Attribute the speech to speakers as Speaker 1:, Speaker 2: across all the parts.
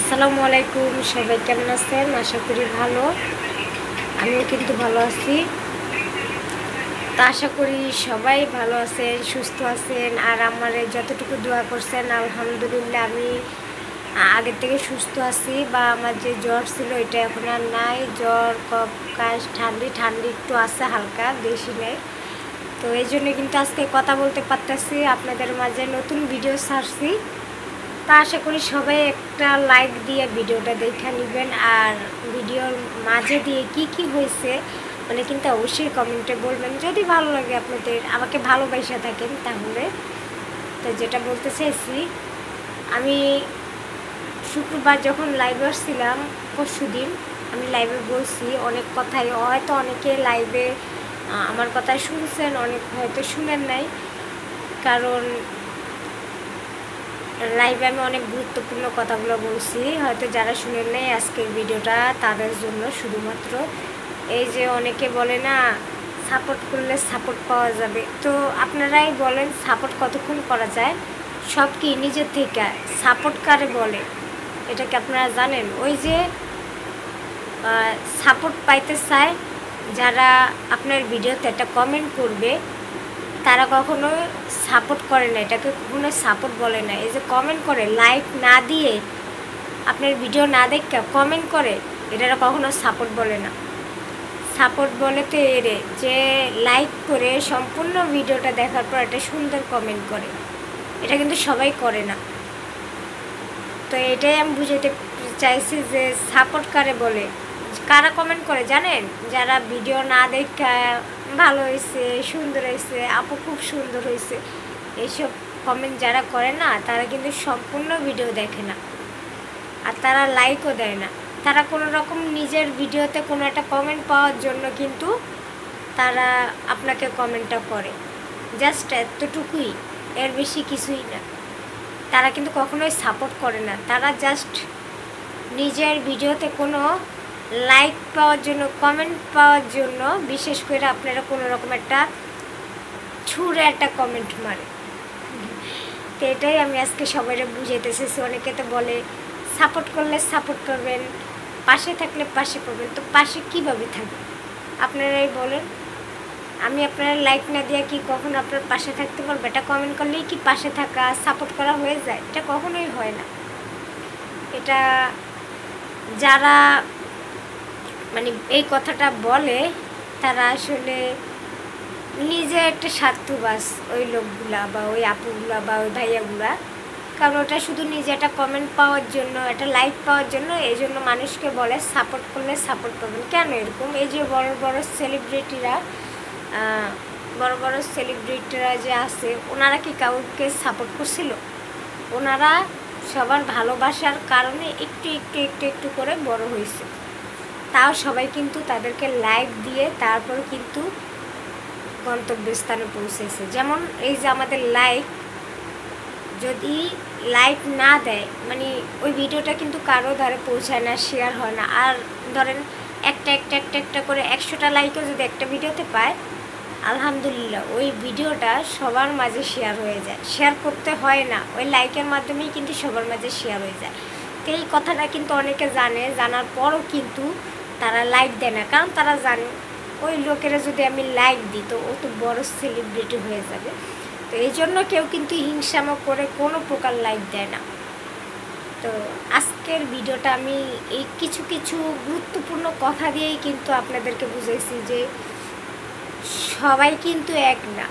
Speaker 1: আসসালামু আলাইকুম, সবাই কেমন আছেন? আশা করি ভালো। আমিও কিন্তু ভালো আছি। তো আশা করি সবাই ভালো আছেন, সুস্থ আছেন। আর আমার যতটুকু দোয়া করছেন আলহামদুলিল্লাহ আমি আগের থেকে সুস্থ আছি। বা আমার যে জ্বর ছিল এটা এখন আর নাই। জ্বর, কফ, কাশ, ঠান্ডি একটু আছে, হালকা, বেশি নেই। তো এই জন্য কিন্তু আজকে কথা বলতে পারতেছি, আপনাদের মাঝে নতুন ভিডিও ছাড়ছি। তা আশা করি সবাই একটা লাইক দিয়ে ভিডিওটা দেখে নেবেন। আর ভিডিওর মাঝে দিয়ে কি হয়েছে মানে কিন্তু অবশ্যই কমেন্টে বলবেন, যদি ভালো লাগে আপনাদের, আমাকে ভালোবাসা থাকেন তাহলে। তো যেটা বলতে চাইছি, আমি শুক্রবার যখন লাইভে আসছিলাম, পরশুদিন আমি লাইভে বলছি অনেক কথাই, হয়তো অনেকে লাইভে আমার কথা শুনছেন, অনেক হয়তো শুনেন নাই। কারণ লাইভে আমি অনেক গুরুত্বপূর্ণ কথাগুলো বলছি, হয়তো যারা শুনেন নাই আজকের ভিডিওটা তাদের জন্য শুধুমাত্র। এই যে অনেকে বলে না সাপোর্ট করলে সাপোর্ট পাওয়া যাবে, তো আপনারাই বলেন সাপোর্ট কতক্ষণ করা যায়? সব কি নিজের থেকে? সাপোর্ট কারে বলে এটা কি আপনারা জানেন? ওই যে সাপোর্ট পাইতে চায় যারা আপনার ভিডিওতে একটা কমেন্ট করবে, তারা কখনো সাপোর্ট করে না, এটাকে কখনো সাপোর্ট বলে না। এই যে কমেন্ট করে, লাইক না দিয়ে, আপনার ভিডিও না দেখে কমেন্ট করে, এটা কখনো সাপোর্ট বলে না। সাপোর্ট বলে তো এরে যে লাইক করে সম্পূর্ণ ভিডিওটা দেখার পর একটা সুন্দর কমেন্ট করে, এটা কিন্তু সবাই করে না। তো এটাই আমি বুঝাতে চাইছি যে সাপোর্ট কারে বলে। কারা কমেন্ট করে জানেন? যারা ভিডিও না দেখা ভালো হয়েছে, সুন্দর হয়েছে, আপু খুব সুন্দর হয়েছে, এইসব কমেন্ট যারা করে না, তারা কিন্তু সম্পূর্ণ ভিডিও দেখে না, আর তারা লাইকও দেয় না। তারা কোনো রকম নিজের ভিডিওতে কোনো একটা কমেন্ট পাওয়ার জন্য কিন্তু তারা আপনাকে কমেন্টটা করে, জাস্ট এতটুকুই, এর বেশি কিছুই না। তারা কিন্তু কখনোই সাপোর্ট করে না, তারা জাস্ট নিজের ভিডিওতে কোনো লাইক পাওয়ার জন্য, কমেন্ট পাওয়ার জন্য, বিশেষ করে আপনারা কোনো রকম একটা ছুঁড়ে একটা কমেন্ট মারে। তো এটাই আমি আজকে সবাইকে বুঝাইতে চেয়েছি। অনেকে তো বলে সাপোর্ট করলে সাপোর্ট করবেন, পাশে থাকলে পাশে পাবেন, তো পাশে কীভাবে থাকবেন আপনারাই বলেন? আমি আপনারা লাইক না দিয়ে কি কখনো আপনার পাশে থাকতে পারবো? এটা কমেন্ট করলেই কি পাশে থাকা, সাপোর্ট করা হয়ে যায়? এটা কখনোই হয় না। এটা যারা মানে এই কথাটা বলে তারা আসলে নিজে একটা স্বার্থবাস, ওই লোকগুলা বা ওই আপুগুলা বা ওই ভাইয়াগুলা। কারণ ওটা শুধু নিজে একটা কমেন্ট পাওয়ার জন্য, একটা লাইক পাওয়ার জন্য, এই জন্য মানুষকে বলে সাপোর্ট করলে সাপোর্ট পাবেন। কেন এরকম? এই যে বড় বড় সেলিব্রিটিরা যে আছে, ওনারা কি কাউকে সাপোর্ট করছিল? ওনারা সবার ভালোবাসার কারণে একটু করে বড় হয়েছে। তাও সবাই কিন্তু তাদেরকে লাইক দিয়ে তারপর কিন্তু গন্তব্যস্থানে পৌঁছেছে। যেমন এই যে আমাদের লাইক, যদি লাইক না দেয় মানে ওই ভিডিওটা কিন্তু কারো ধারে পৌঁছায় না, শেয়ার হয় না। আর ধরেন একটা করে 100টা লাইকও যদি একটা ভিডিওতে পায়, আলহামদুলিল্লাহ ওই ভিডিওটা সবার মাঝে শেয়ার হয়ে যায়। শেয়ার করতে হয় না, ওই লাইকের মাধ্যমেই কিন্তু সবার মাঝে শেয়ার হয়ে যায়। তো এই কথাটা কিন্তু অনেকে জানে, জানার পরও কিন্তু তারা লাইক দেয় না। কারণ তারা জানে ওই লোকেরা যদি আমি লাইক দিই তো ও তো বড় সেলিব্রিটি হয়ে যাবে। তো এই জন্য কেউ কিন্তু হিংসামো করে কোনো প্রকার লাইক দেয় না। তো আজকের ভিডিওটা আমি এই কিছু গুরুত্বপূর্ণ কথা দিয়েই কিন্তু আপনাদেরকে বুঝাইছি যে সবাই কিন্তু এক না।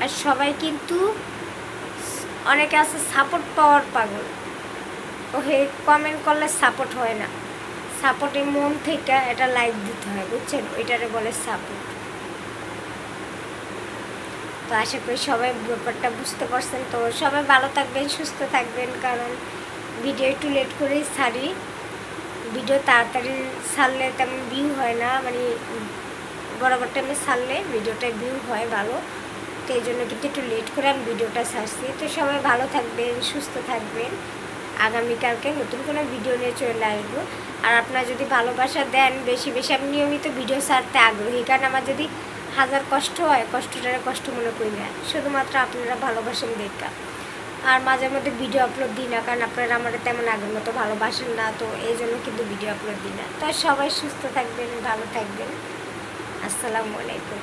Speaker 1: আর সবাই কিন্তু, অনেকে আছে সাপোর্ট পাওয়ার পাগল, ও হে কমেন্ট করলে সাপোর্ট হয় না। সাপোর্টে মন থেকে এটা লাইক দিতে হয়, বুঝছেন? ওইটারে বলে সাপোর্ট। তো আশা করি সবাই ব্যাপারটা বুঝতে পারছেন। তো সবাই ভালো থাকবেন, সুস্থ থাকবেন। কারণ ভিডিও একটু লেট করেই ছাড়ি, ভিডিও তাড়াতাড়ি ছাড়লে তেমন ভিউ হয় না, মানে বরাবর টাইমে ছাড়লে ভিডিওটায় ভিউ হয় ভালো। তো এই জন্য কিন্তু একটু লেট করে আমি ভিডিওটা ছাড়ছি। তো সবাই ভালো থাকবেন, সুস্থ থাকবেন। আগামীকালকে নতুন কোনো ভিডিও নিয়ে চলে আসবো। আর আপনারা যদি ভালোবাসা দেন বেশি আমি নিয়মিত ভিডিও ছাড়তে আগ্রহী। কারণ আমার যদি হাজার কষ্ট হয়, কষ্টটারে কষ্ট মনে করি না, শুধুমাত্র আপনারা ভালোবাসেন দেখা। আর মাঝে মধ্যে ভিডিও আপলোড দিই না, কারণ আপনারা আমার তেমন আগের মতো ভালোবাসেন না, তো এই জন্য কিন্তু ভিডিও আপলোড দিই না। তো সবাই সুস্থ থাকবেন, ভালো থাকবেন। আসসালামু আলাইকুম।